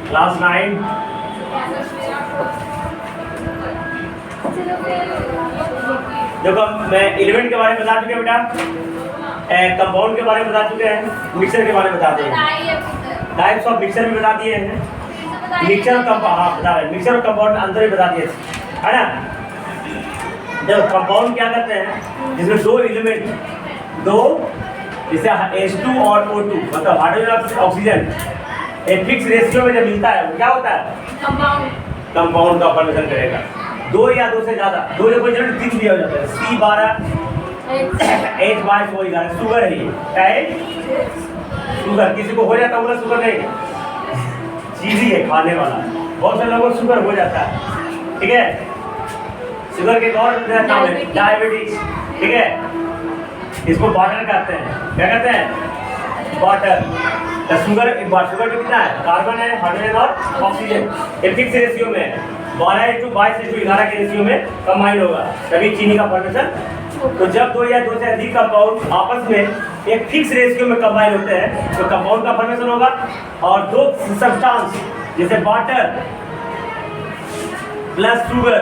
Class 9 देखो मैं element के बारे में बता चुके हैं बेटा, कंपाउंड के बारे में बता चुके हैं, मिक्सचर के बारे में बता दिए, टाइप्स ऑफ मिक्सचर भी बता दिए हैं, मिक्सचर और कंपाउंड, हाँ बता रहे, मिक्सचर और कंपाउंड अंतर भी बता दिए है ना। जब कंपाउंड क्या करते हैं, जिसमें दो एलिमेंट, दो जैसे H2 और O2 मतलब हाइड्रोजन और ऑक्सीजन एक फिक्स रेशियो में जब मिलता है वो क्या होता है, कंपाउंड का फॉर्मेशन करेगा। दो या दो से ज्यादा, दो जब जनरल तीन दिया हो जाता है, C12 H12 शुगर है ये, क्या है शुगर। किसी को हो जाता होगा शुगर, नहीं चीज ही है खाने वाला, बहुत से लोगों को शुगर हो जाता है, ठीक है। शुगर के एक और नाम है डायबिटीज, ठीक है। इसको वाटर कहते हैं, क्या कहते हैं, वाटर। शुगर शुगर में कितना है, कार्बन है, हाइड्रोजन और ऑक्सीजन, एक फिक्स रेशियो में है, 12:22:11 के रेशियो में कंबाइन होगा, तभी चीनी का फॉर्मेशन। तो जब दो या दो से अधिक कंपाउंड आपस में एक फिक्स रेशियो में कंबाइन होते हैं तो कंपाउंड का फॉर्मेशन होगा। और दो सब्सटेंस जैसे वाटर प्लस शुगर,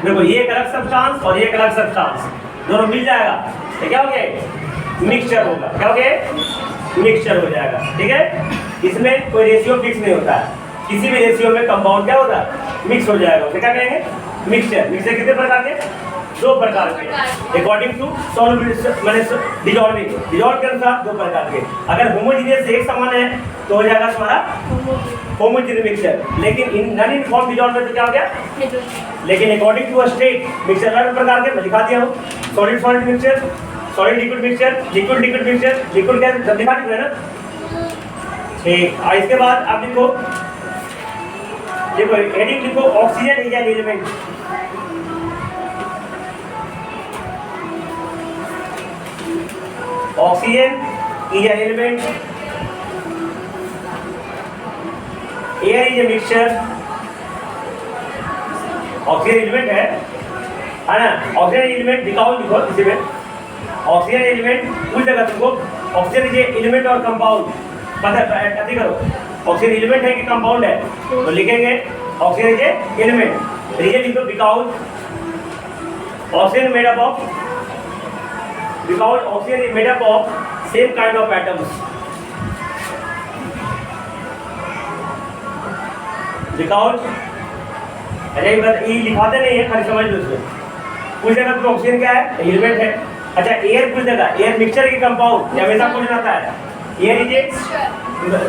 देखो ये एक अलग सब्सटेंस और ये एक अलग सब्सटेंस, दोनों मिल जाएगा तो क्या हो गया, मिक्सचर होगा। क्या हो गया, मिक्सचर हो जाएगा, ठीक है। इसमें कोई रेशियो फिक्स नहीं होता है, किसी भी रेशियो में कंपाउंड क्या होता है, मिक्स हो जाएगा, उसे क्या कहेंगे, मिक्सचर। मिक्सचर कितने प्रकार के, दो प्रकार के, अकॉर्डिंग टू डिजॉल्विंग, डिजॉल्व के अनुसार दो प्रकार के। अगर होमोजीनियस एक समान है तो हो जाएगा तुम्हारा होमोजीनियस मिक्सचर, लेकिन इन नॉन यूनिफॉर्म डिजॉल्व में तो क्या हो गया, लेकिन अकॉर्डिंग टू स्टेट मिक्सचर अलग प्रकार के, मैं दिखा दिया हूँ, solid solid mixture, solid liquid mixture, liquid liquid mixture, liquid gas सब दिखा चुके हैं ना, ठीक। और इसके बाद आप लिखो, देखो हेडिंग लिखो, oxygen is an element, oxygen is an element, air is a mixture, oxygen element है ना, ऑक्सीजन एलिमेंट दिखाओ, लिखो इसी में, ऑक्सीजन एलिमेंट कुछ जगह तुमको ऑक्सीजन इज एलिमेंट और कंपाउंड पता अति करो, ऑक्सीजन एलिमेंट है कि कंपाउंड है, तो लिखेंगे ऑक्सीजन इज एलिमेंट। रीजन लिखो because oxygen made up of, because oxygen is made up of same kind of atoms, because अरे ये लिखाते नहीं है, खाली समझ लो इसको। कुछ जगह तो ऑक्सीजन क्या है, एलिमेंट है। अच्छा एयर कुछ जगह, एयर मिक्सचर की कंपाउंड, या हमेशा कुछ आता है, एयर इज ए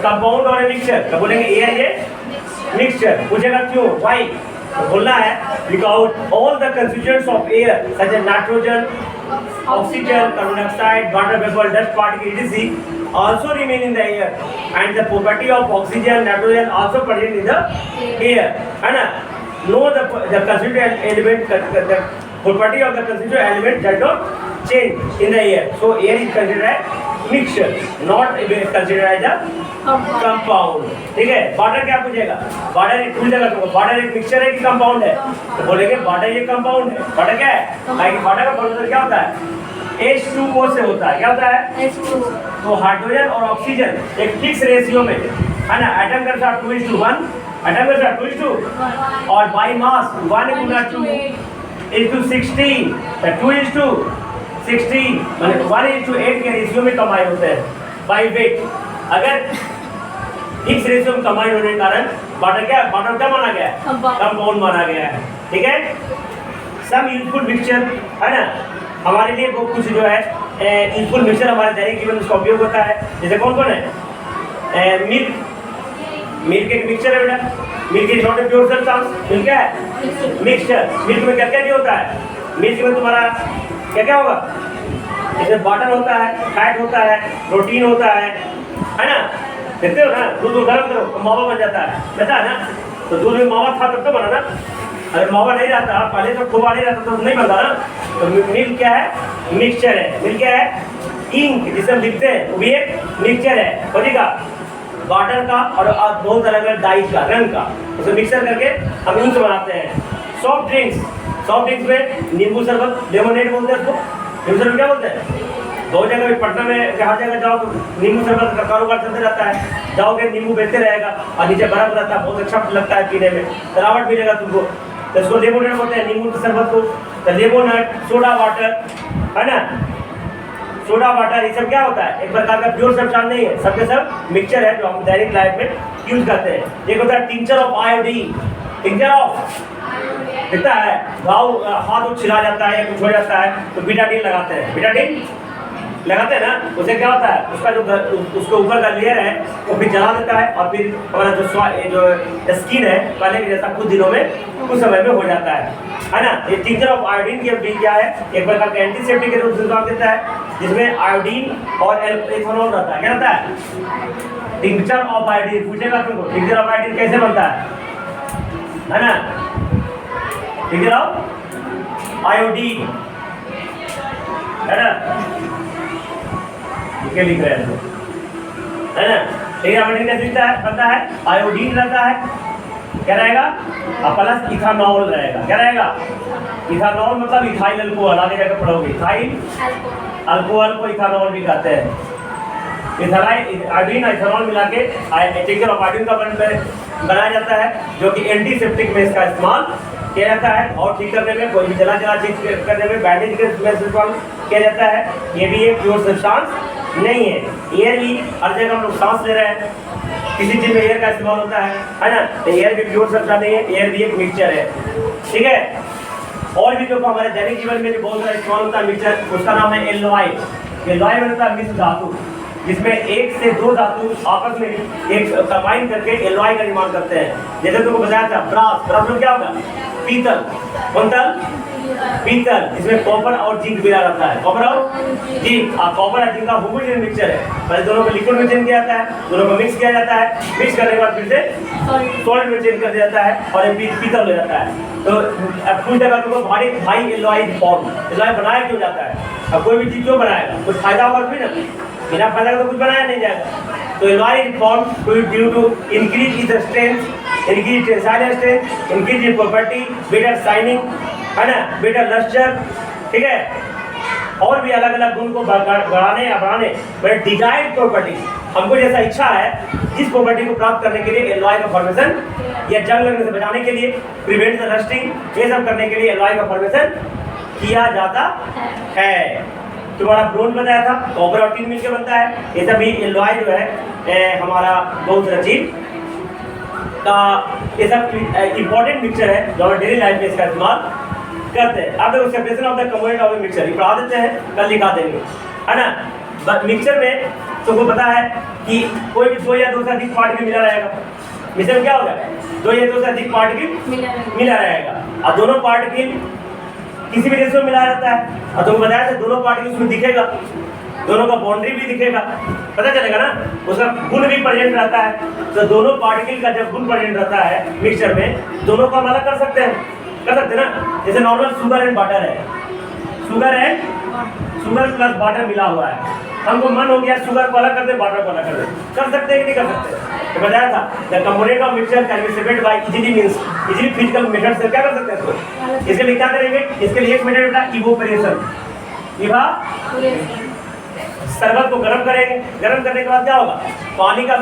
कंपाउंड और मिक्सचर, तो बोलेंगे एयर इज ए मिक्सचर। कुछ जगह क्यों, व्हाई, तो बोलना है because all the constituents of air such as nitrogen, oxygen, carbon dioxide, water vapour, dust particle etc. also remain in the air and the property of oxygen, nitrogen also present in the air, है ना। No, the constituent element, the property of the constituent element does not change in the air. So air is considered as mixture, not considered as a compound. ठीक है। Water क्या पूछेगा, water एक कुछ जगह तो वाटर एक मिक्सचर है कि कंपाउंड है, तो बोलेंगे वाटर ये कंपाउंड है। वाटर क्या है, क्योंकि वाटर का फॉर्मूला क्या होता है, H2O से होता है, क्या होता है, H2O। तो हाइड्रोजन और ऑक्सीजन एक फिक्स रेशियो में है ना, एटम का साथ 2:1, एटम का साथ 2:2, और बाय मास 1:2:16, 2:16 माने 1:8 के रेशियो में कंबाइन होते हैं बाय वेट। अगर फिक्स रेशियो में कंबाइन होने के कारण वाटर क्या माना गया है, कंपाउंड माना गया है, ठीक है। सम यूजफुल मिक्सचर है ना, हमारे लिए वो कुछ जो है यूजफुल मिक्सचर हमारे दैनिक जीवन में उसका उपयोग होता है, जैसे कौन कौन है, मिल्क, मिल्क एक मिक्सचर है बेटा, milk is not a pure substance, milk क्या है, मिक्सचर। मिल्क में क्या क्या नहीं होता है, मिल्क में तुम्हारा क्या क्या होगा, जैसे बटर होता है, फैट होता है, प्रोटीन होता है ना। देखते हो ना, दूध गर्म करो तो मावा बन जाता है, पता है ना, तो दूध में मावा था तब तो बना ना, अगर मावा नहीं रहता पहले तो खोआ नहीं रहता तो नहीं बनता ना। तो मिल्क क्या है, मिक्सचर है। मिल्क क्या है, इंक जिसे हम लिखते हैं वो भी एक मिक्सचर है, समझिएगा, वाटर का और बहुत अलग अलग डाइज का, रंग का, उसे मिक्सर करके हम इंक बनाते हैं। सॉफ्ट ड्रिंक्स, सॉफ्ट ड्रिंक्स में नींबू शरबत, लेमोनेड बोलते हैं उसको, नींबू शरबत क्या बोलते हैं, बहुत जगह भी पटना में हर जगह जाओ तो नींबू शरबत का कारोबार चलते रहता है, जाओगे नींबू बेचते रहेगा और नीचे बर्फ रहता है, बहुत अच्छा लगता है पीने में, तरावट मिलेगा तुमको। तो इसको लेमोनेड बोलते हैं, नींबू के शरबत को। तो लेमोनेड, सोडा वाटर, है ना, सोडा वाटर, ये सब क्या होता है, एक प्रकार का प्योर सब्सटेंस नहीं है, सब के सब मिक्सचर है जो हम दैनिक लाइफ में यूज करते हैं। एक होता है tincture of iodine, tincture of दिखता है, घाव हाथ छिला जाता है या कुछ हो जाता है तो बीटाडीन लगाते हैं, बीटाडीन लगाते हैं ना, उससे क्या होता है, उसका जो उसके ऊपर का लेयर है वो फिर जला देता है और फिर हमारा जो स्किन है पहले के जैसा कुछ दिनों में, कुछ समय में हो जाता है ना। ये टिंचर ऑफ आयोडीन की भी क्या है, एक प्रकार का एंटीसेप्टिक के रूप में काम देता है, जिसमें आयोडीन और एथेनॉल रहता है। क्या रहता है, टिंचर ऑफ आयोडीन। पूछेगा तुमको टिंचर ऑफ आयोडीन कैसे बनता है ना, टिंचर ऑफ आयोडीन, है ना, क्या लिख रहे हैं, है ना। टिंचर ऑफ आयोडीन कैसे बनता है, आयोडीन रहता है, क्या रहेगा, प्लस इथानॉल रहेगा। क्या रहेगा, इथानॉल मतलब इथाइल अल्कोहल, आगे जाकर पढ़ोगे, इथाइल अल्कोहल को इथानॉल भी कहते हैं। इथाइल आयोडीन और इथानॉल मिला के टिंचर ऑफ आयोडीन का बनाया जाता है, जो कि एंटीसेप्टिक में इसका इस्तेमाल किया जाता है और ठीक करने में, कोई भी जला चीज करने में, बैंडेज के इस्तेमाल किया जाता है। ये भी एक प्योर सब्सटेंस नहीं है। एयर भी हर जगह हम लोग सांस ले रहे हैं, किसी चीज में एयर का इस्तेमाल होता है ना, तो एयर भी प्योर सब्सटेंस नहीं है, एयर भी एक मिक्सचर है, ठीक है। और भी जो हमारे दैनिक जीवन में बहुत सारा इस्तेमाल होता है मिक्सचर, उसका नाम है एलॉय। एलॉय बनता है मिश्र धातु, जिसमें एक से दो धातु आपस में एक कंबाइन करके एलॉय का निर्माण करते हैं। जैसे तुमको बताया था ब्रास, ब्रास में क्या होगा, पीतल, कुंतल, पीतल, इसमें कॉपर और जिंक मिला रहता है, कॉपर और जिंक, कॉपर और जिंक का होमोजेनियस मिक्सचर है। पहले दोनों को लिक्विड में चेंज किया जाता है, दोनों को मिक्स किया जाता है, मिक्स करने के बाद फिर से सॉलिड में चेंज कर दिया जाता है और ये पीतल हो जाता है। तो कुछ जगह तुमको भारी भाई एलॉय फॉर्म, एलॉय बनाया क्यों जाता है, अब कोई भी चीज क्यों बनाएगा, कुछ फायदा होगा भी ना, बिना फायदा का तो कुछ बनाया नहीं जाएगा। तो alloy form due to increase in strength, increase tensile strength, increase in property, better shining, है ना, बेटर लस्टर, ठीक है, और भी अलग अलग गुण को बढ़ाने या बढ़ाने, बट डिजायर्ड प्रॉपर्टी, हमको जैसा इच्छा है जिस प्रॉपर्टी को प्राप्त करने के लिए एलॉय का फॉर्मेशन, या जंग लगने से बचाने के लिए, प्रिवेंट द रस्टिंग, ये सब करने के लिए एलॉय का फॉर्मेशन किया जाता है। तुम्हारा ब्रोंज बताया था, कॉपर और टिन मिलकर बनता है, ये सभी एलॉय जो है हमारा बहुत रचित का, ये सब इंपॉर्टेंट मिक्सचर है जो हम डेली लाइफ में इसका इस्तेमाल करते हैं। अब देखो separation of the component of the mixture, ये पढ़ा देते हैं, कल लिखा देंगे, है ना। मिक्सचर में तुमको पता है कि कोई भी दो या दो से अधिक पार्टिकल मिला रहेगा, मिक्सचर में क्या होगा, दो या दो से अधिक पार्टिकल मिला रहेगा, और दोनों पार्टिकल किसी भी रेशो में मिला रहता है, और तुमको बताया था दोनों पार्टिकल उसमें दिखेगा, दोनों का बाउंड्री भी दिखेगा, पता चलेगा ना, उसका गुण भी प्रेजेंट रहता है। तो दोनों पार्टिकल का जब गुण प्रेजेंट रहता है मिक्सचर में, दोनों को हम अलग कर सकते हैं, कर सकते हैं ना। जैसे नॉर्मल शुगर एंड वाटर है, शुगर प्लस वाटर मिला हुआ है, हमको मन हो गया शुगर को अलग कर दे, वाटर को अलग कर दे, कर सकते हैं कि नहीं कर सकते, तो बताया था the component of mixture can be separated by easily, means easily physical method से क्या कर सकते हैं इसको। इसके लिए क्या करेंगे, इसके लिए एक मेथड बेटा इवोपरेशन, शरबत को गर्म करेंगे, गर्म करने के बाद क्या होगा, पानी का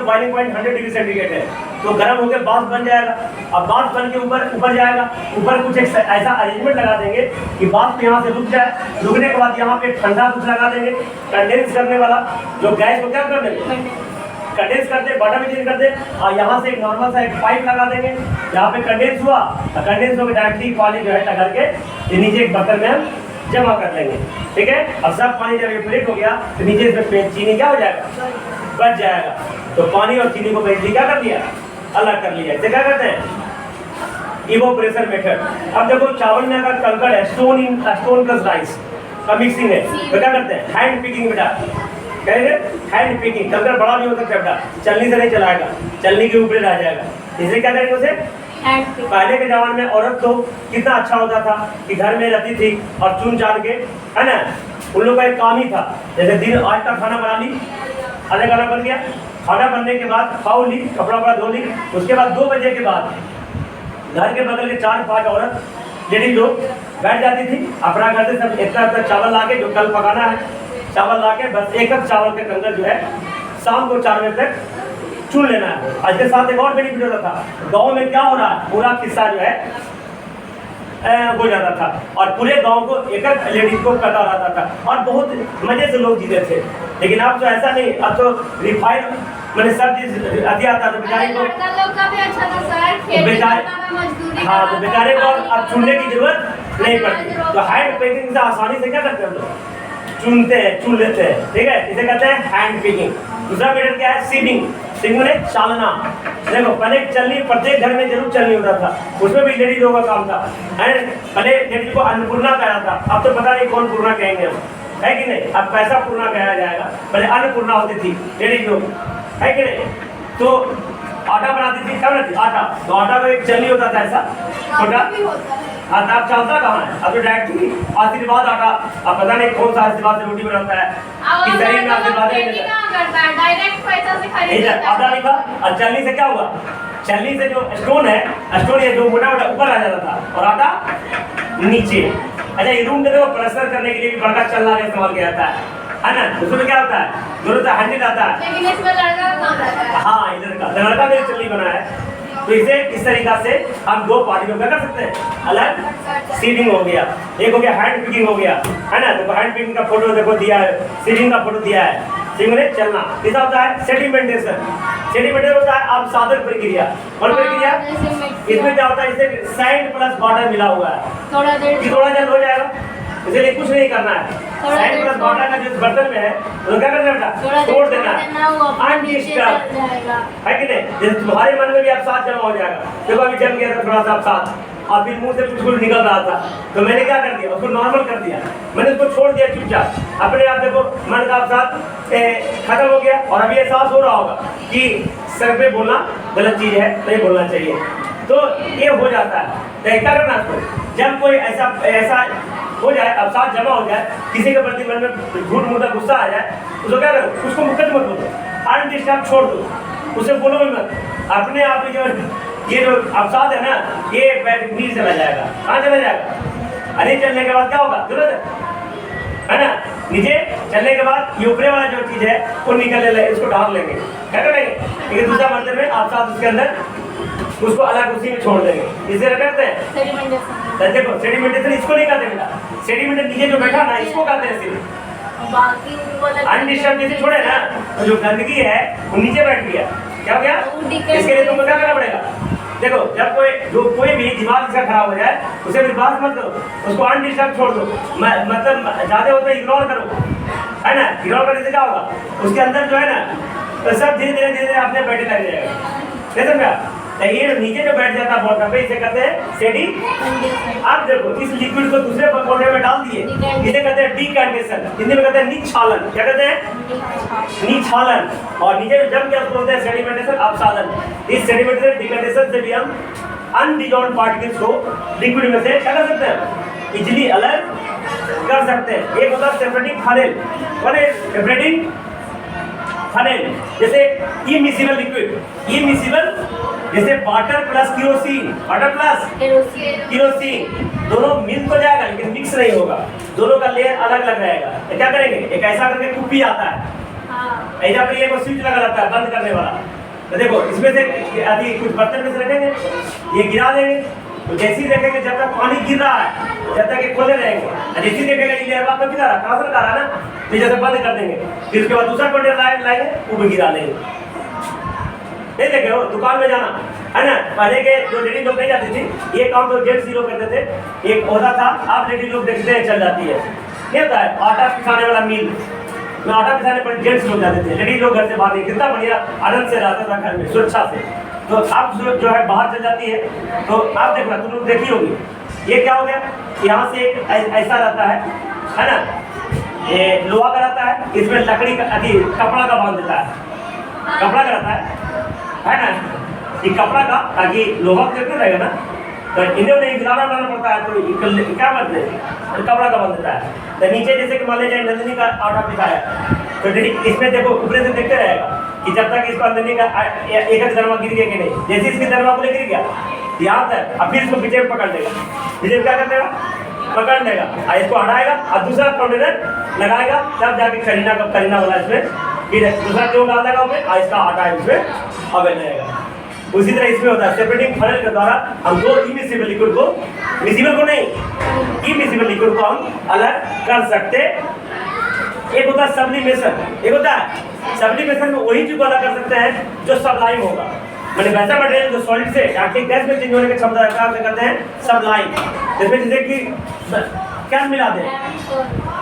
बॉइलिंग पॉइंट 100 डिग्री सेंटीग्रेड है, तो गर्म होकर बांस बन जाएगा। अब बांस बन के ऊपर जाएगा, ऊपर कुछ एक ऐसा अरेंजमेंट लगा देंगे कि बांस यहाँ से रुक जाए, रुकने के बाद यहाँ पे ठंडा कुछ लगा देंगे, कंडेंस करने वाला, जो गैस को क्या कर देंगे, कंडेंस कर दे, बॉटम में चेंज कर दे, और यहाँ से एक नॉर्मल सा एक पाइप लगा देंगे, यहाँ पे कंडेंस हुआ, कंडेंस होकर डायरेक्टली पानी जो है टकर के नीचे एक बर्तन में हम जमा कर लेंगे, ठीक है। अब सब पानी जब इवेपोरेट हो गया तो नीचे इसमें चीनी क्या हो जाएगा, बच जाएगा। तो पानी और चीनी को बेसिकली क्या कर लिया, अलग कर लिया, इसे क्या कहते हैं, इवोपरेशन मेथड। अब देखो चावल में अगर कंकड़ है, स्टोन प्लस राइस का मिक्सिंग है, तो क्या करते हैं, हैंड पिकिंग बेटा, कहेंगे हैंड पिकिंग, कंकड़ बड़ा भी हो सकता है बेटा, चलनी से नहीं चलाएगा, चलनी के ऊपर रह जाएगा, इसलिए क्या करेंगे उसे। पहले के जमाने में औरत तो कितना अच्छा होता था कि घर में रहती थी और चुन चान के, है ना, उन लोगों का एक काम ही था, जैसे दिन आज का खाना बना ली, आधा खाना बन गया, खाना बनने के बाद खाओ ली, कपड़ा वपड़ा धो ली, उसके बाद 2 बजे के बाद घर के बगल के 4-5 औरत लेडीज लोग बैठ जाती थी अपना घर से सब इतना इतना चावल ला के, जो कल पकाना है चावल ला के, बस एक चावल के कंकर जो है शाम को 4 बजे तक चुन लेना है। आज के साथ एक और बेनिफिट होता था, गाँव में क्या हो रहा है पूरा किस्सा जो है हो जाता था और पूरे गांव को एक लेडीज को पता रहता था और बहुत मजे से लोग जीते थे। लेकिन अब तो ऐसा नहीं, अब तो रिफाइंड मैंने सब चीज अति आता तो बेचारे को बेचारे, हाँ तो बेचारे को अब चुनने की जरूरत नहीं पड़ती। तो हैंड पिकिंग से आसानी से क्या करते हैं लोग, चुनते हैं, चुन लेते हैं, ठीक है, इसे कहते हैं हैंड पिकिंग। दूसरा मेथड क्या है, सीडिंग। सीडिंग ने चालना। देखो पहले चलनी प्रत्येक घर में जरूर चलनी होता था, उसमें भी लेडीज लोगों का काम था। पहले लेडीज को अन्नपूर्णा कहा था, अब तो पता नहीं कौन पूर्णा कहेंगे हम, है कि नहीं, अब पैसा पूर्णा कहा जाएगा। पहले अन्नपूर्णा होती थी लेडीज लोग, है कि नहीं। तो आटा बनाती थी, क्या बनाती आटा, तो आटा का एक चलनी होता था ऐसा छोटा, आता आप चलता कहाँ है, अब तो डायरेक्ट आशीर्वाद आटा, अब पता नहीं कौन सा आशीर्वाद से रोटी बनाता है, कि शरीर में आशीर्वाद आटा लिखा। और चलनी से क्या हुआ, चलनी से जो स्टोन है, स्टोन ये जो मोटा मोटा ऊपर आ जाता था और आटा नीचे। अच्छा ये रूम के देखो प्लस्तर करने के लिए भी बड़का चलना का इस्तेमाल किया जाता है ना। उसमें क्या होता है, दोनों से हैंडल आता है, लेकिन इसमें लड़का का काम रहता है। हाँ इधर का लड़का भी चलनी बना है। तो इसे इस तरीका से हम दो पार्टी में कर सकते हैं, अलग सीडिंग हो गया, एक हो गया हैंड पिकिंग हो गया, है ना। तो हैंड पिकिंग का फोटो देखो दिया है, सीडिंग का फोटो दिया है। सीडिंग में चलना, तीसरा होता है सेडिमेंटेशन। सेडिमेंटेशन होता है अब साधन प्रक्रिया, और प्रक्रिया इसमें क्या होता है, इसे सैंड प्लस वाटर मिला हुआ है, थोड़ा जल्द हो जाएगा, इसलिए कुछ नहीं करना है। सैंड प्लस वाटर का जिस बर्तन में है तो क्या करना है, छोड़ देना है, अनडिस्टर्ब, है कि नहीं। जैसे तुम्हारे मन में भी अवसाद जमा हो जाएगा, देखो अभी जम गया था थोड़ा सा अवसाद और फिर मुंह से कुछ निकल रहा था, तो मैंने क्या कर दिया, उसको नॉर्मल कर दिया, मैंने उसको छोड़ दिया चुपचाप। अपने आप देखो मन का अवसाद खत्म हो गया और अभी एहसास हो रहा होगा कि सर पे बोलना गलत चीज है, नहीं बोलना चाहिए, तो ये हो जाता है। तो क्या करना है, जब कोई ऐसा हो जाए, अवसाद जमा हो जाए, किसी के प्रति मन में झूठ मूठा गुस्सा आ जाए, उसको क्या करो, उसको मुकद्दम मत बोलो, अनडिस्टर्ब छोड़ दो, उसे बोलो भी मत। अपने आप ही जो ये जो अवसाद है ना, ये बैठ नीचे चला जाएगा। कहाँ चला जाएगा, अरे चलने के बाद क्या होगा, जरूरत है ना, नीचे चलने के बाद ये ऊपरे वाला जो चीज है वो निकल ले, इसको ढाल लेंगे, क्या करेंगे, लेकिन दूसरा बर्तन में अवसाद उसके अंदर, उसको अलग उसी में छोड़ देंगे, इसे करते हैं। देखो सेडिमेंटेशन इसको नहीं कहते बेटा, सेडिमेंट नीचे जो बैठा ना इसको कहते हैं सिर्फ। अनडिस्टर्ब जैसे छोड़े ना, तो जो गंदगी है वो नीचे बैठ गया, क्या हो गया, इसके लिए तुमको क्या करना पड़ेगा। देखो जब कोई भी दिमाग इसका खराब हो जाए, उसे विश्वास मत करो, उसको अनडिस्टर्ब छोड़ दो, मतलब ज्यादा होता है इग्नोर करो, है ना। इग्नोर करने से क्या होगा, उसके अंदर जो है ना तो सब धीरे धीरे अपने बैठे लग जाएगा, कैसे क्या, ये नीचे जो बैठ जाता है बॉटम पे, इसे कहते हैं सेडिंग। अब देखो इस लिक्विड को दूसरे कोने में डाल दिए, इसे कहते हैं डीकैंटेशन, हिंदी में कहते हैं निक्षालन, क्या कहते हैं, निक्षालन। और नीचे जम गया उसको बोलते हैं सेडिमेंटेशन, अपसालन। इस सेडिमेंटेशन डीकैंटेशन से भी हम अनडिजॉल्व्ड पार्टिकल्स को लिक्विड में से क्या कर सकते हैं, इजीली अलग कर सकते हैं। एक होता है separating funnel, one is separating funnel, जैसे इमिसिबल लिक्विड, इमिसिबल जैसे water plus kerosene, water plus kerosene, दोनों मिल तो जाएगा लेकिन मिक्स नहीं होगा, दोनों का लेयर अलग अलग रहेगा। तो क्या करेंगे, एक ऐसा करके कुप्पी आता है, ऐसा पर ये स्विच लगा रहता है बंद करने वाला, तो देखो इसमें से अभी कुछ बर्तन में से रखेंगे, ये गिरा देंगे, तो जैसे ही देखेंगे जब तक पानी गिर रहा है जब तक ये खोले रहेंगे, जैसे ही देखेंगे ये लेयर वापस गिरा रहा, कहाँ से लगा रहा ना, तो जैसे बंद कर देंगे, फिर उसके बाद दूसरा कंटेनर लाएंगे वो भी गिरा लेंगे। नहीं देखे हो, दुकान में जाना है ना, पहले के जो लेडी लोग नहीं जाती थी, ये काम तो जेंट्स ही लोग करते थे, एक होता था, आप लेडी लोग देखते हैं चल जाती है, नहीं होता है आटा पिसाने वाला मिल, में आटा पिसाने पर जेंट्स लोग जाते थे, लेडी लोग घर से बाहर, कितना बढ़िया आनंद से रहता था घर में सुरक्षा से। तो आप जो है बाहर चल जाती है, तो आप देखना तुम लोग देखी होगी, ये क्या हो गया, यहाँ से एक ऐसा रहता है ना, ये लोहा का रहता है, इसमें लकड़ी का कपड़ा का बांध देता है, कपड़ा का रहता है ना, ये कपड़ा का, ताकि लोहा देखते रहेगा ना, तो इन्हें गिराना पड़ता है, तो क्या बनते हैं, कपड़ा का बन देता है। तो नीचे जैसे कि मान लीजिए नंदिनी का आटा पिसाया, तो इसमें देखो ऊपर से देखते रहेगा कि जब तक इसको नंदिनी का एक दरवा गिर गया कि नहीं, जैसे इसके दरवा को गिर गया यहाँ तक, अब फिर इसको पीछे पकड़ देगा, डिस्टिलेशन क्या कर देगा, पकड़ लेगा और इसको हटाएगा और दूसरा कंटेनर लगाएगा, तब जाके करीना वाला इसमें फिर दूसरा क्यों डाल देगा उसमें और इसका आटा इसमें अवेल रहेगा। उसी तरह इसमें होता है सेपरेटिंग फनल के द्वारा हम दो इमिसिबल लिक्विड को, मिसिबल को नहीं, इमिसिबल लिक्विड को हम अलग कर सकते। एक होता है सब्लिमेशन, एक होता है सब्लिमेशन में वही चीज को अलग कर सकते हैं जो सब्लाइम होगा, मतलब वैसा मटेरियल जो सॉलिड से गैस में चेंज होने की क्षमता रखता है, कहते हैं सब्लाइम। जिसमें जैसे कि क्या मिला दें,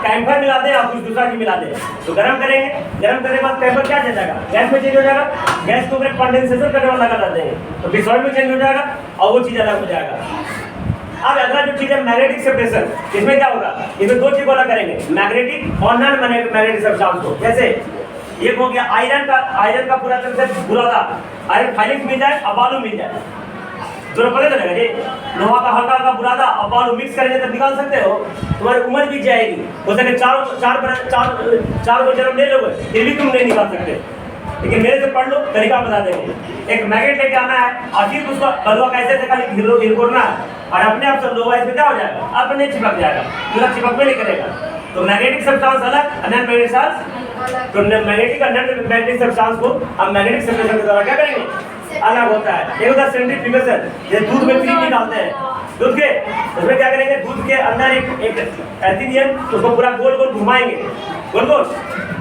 कैम्फर मिला दें और कुछ दूसरा चीज मिला दें, तो गर्म करेंगे, गर्म करने के बाद कैम्फर क्या चल जाएगा, गैस में चेंज हो जाएगा, गैस को ऊपर कंडेंसेशन करने वाला लगा देंगे तो फिर सॉलिड में चेंज हो जाएगा और वो चीज अलग हो जाएगा। अब अगला जो चीज है मैग्नेटिक सेपरेशन, इसमें क्या होगा, इसमें दो चीज को अलग करेंगे, मैग्नेटिक और नॉन मैग्नेटिक सब्सटेंस को। जैसे एक हो गया आयरन का पूरा तरह से बुरादा, आयरन फाइलिंग मिल जाए और बालू मिल जाए, तो पता चलेगा जी लोहा का हल्का हल्का बुरादा और बालू मिक्स करेंगे तो निकाल सकते हो, तुम्हारी उम्र भी जाएगी, हो सके चार को जन्म ले लोगे फिर भी तुम नहीं निकाल सकते। लेकिन मेरे से पढ़ लो, तरीका बता देंगे। एक मैग्नेट लेके आना है और फिर उसको बलुआ कैसे से खाली हिरकोरना है और अपने आप से लोहा इसमें क्या हो जाएगा, अपने चिपक जाएगा, पूरा चिपक में नहीं करेगा। तो मैग्नेटिक सब्सटेंस अलग, नॉन मैग्नेटिक सब्सटेंस, तो मैग्नेटिक और नॉन मैग्नेटिक सब्सटेंस को हम मैग्नेटिक सेपरेशन के द्वारा क्या करेंगे, अलग होता है। एक होता है सेंट्रीफ्यूगेशन, जैसे दूध में क्रीम निकालते हैं दूध के, उसमें क्या करेंगे, दूध के अंदर एक एथिनियन उसको पूरा गोल गोल घुमाएंगे, गोल गोल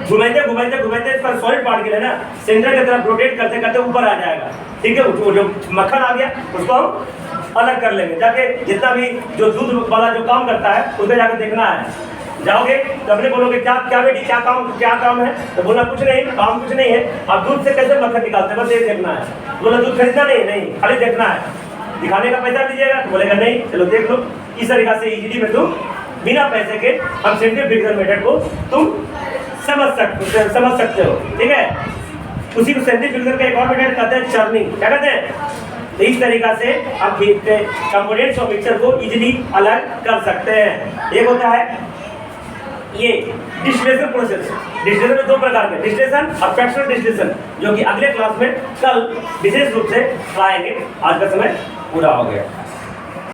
घुमाते इसका सॉलिड पार्ट के लिए ना सेंटर की तरफ रोटेट करते करते ऊपर आ जाएगा, ठीक है। जो मक्खन आ गया उसको हम अलग कर लेंगे, जाके जितना भी जो दूध वाला जो काम करता है उसमें जाके देखना है। जाओगे तो अपने बोलोगे क्या बेटी क्या काम है, तो बोला कुछ नहीं, काम कुछ नहीं है, आप दूध से कैसे मक्खन निकालते हैं बस ये देखना है। बोला दूध खरीदना नहीं, खाली देखना है, दिखाने का पैसा दीजिएगा, तो बोलेगा नहीं, चलो देख लो। इस तरीका से इजीली में तुम बिना पैसे के हम सेंट्रीफ्यूगल मेथड को तुम समझ सकते हो, ठीक है। उसी को सेंट्रीफ्यूगल का एक और मेथड कहते हैं चर्निंग, क्या कहते हैं। तो इस तरीका से हम कंपोनेंट्स ऑफ मिक्सचर को इजीली अलग कर सकते हैं। एक होता है ये डिस्टिलेशन प्रोसेस, डिस्टिलेशन में दो प्रकार के, डिस्टिलेशन और फ्रैक्शनल डिस्टिलेशन, जो कि अगले क्लास में कल विशेष रूप से पढ़ाएंगे। आज का समय पूरा हो गया।